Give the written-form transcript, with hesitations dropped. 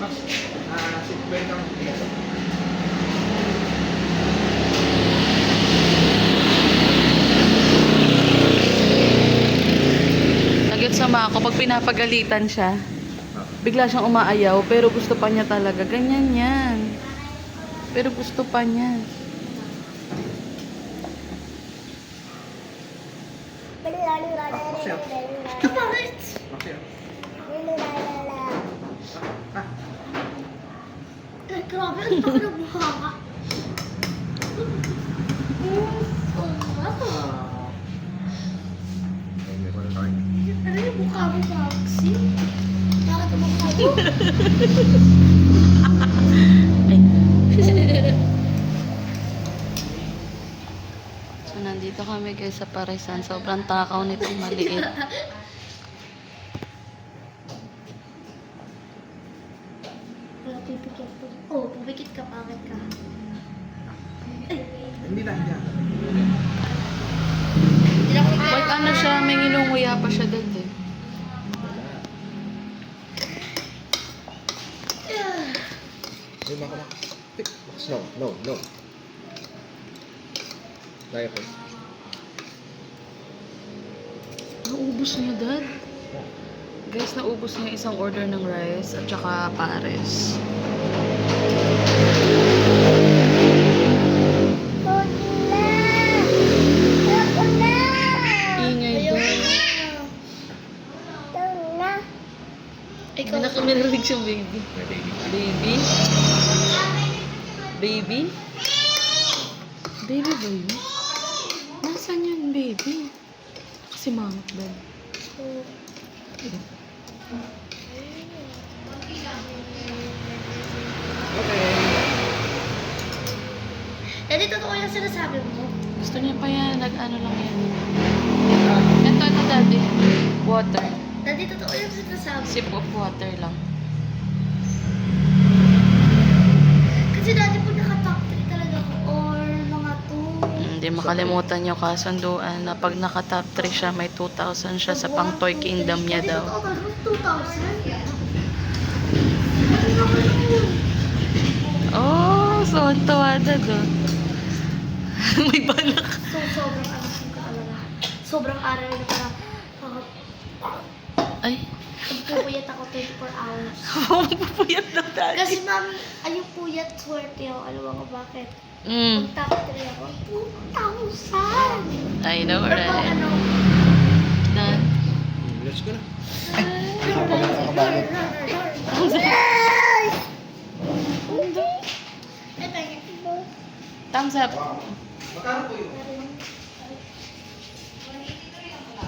Mas, seatbelt ang Nagsama ako pag pinapagalitan siya. Bigla siyang umaayaw pero gusto pa niya talaga. Ganyan yan. Pero gusto pa niya. Bakit? Okay. Ay, grabe, ang takot ng mukha ka. Ano yung mukha mo, Foxy? Bakit ang mukha mo? So, nandito kami guys sa Parisan. Sobrang takaw nito, maliit. Wala, pipikit po. Oh, pumikit ka, pangit ka. Hindi na, hindi na. Hindi na ko Wag ano siya, may nginunguya pa siya dad eh. Hey, maka. No, no, no. Diaper. Naubos niya dad. Guys, naubos niya isang order ng rice at saka pares. Ingay doon. Ikaw, May nakamirinig siyang baby. Baby? Baby? Baby ba yun? Nasaan yun, baby? Kasi mangot dad. Daddy, totoo yung sinasabi mo. Gusto niya pa yan. Nag-ano lang yan. Ito, daddy. Water. Daddy, totoo yung sinasabi. Sip of water lang. Kasi daddy, po naka-top 3 talaga ako or mga 2. Hindi makalimutan yung kasunduan na pag naka-top 3 siya, may 2,000 siya sa pang Toy Kingdom niya daw. Daddy, totoo talaga 2,000. Oh, so ang tawa na doon. May balak. So, sobrang alas ko talaga. Sobrang aral na parang Ay, pupuyat ako 24 hours. pupuyat na daddy. Kasi mami, ayun puyat swerte ako. Alam mo ko bakit? Mm, Pag top 3 ako, 2,000! I know, Or pag right? ano, Na, Let's go na. thumbs up. Magkano po yun?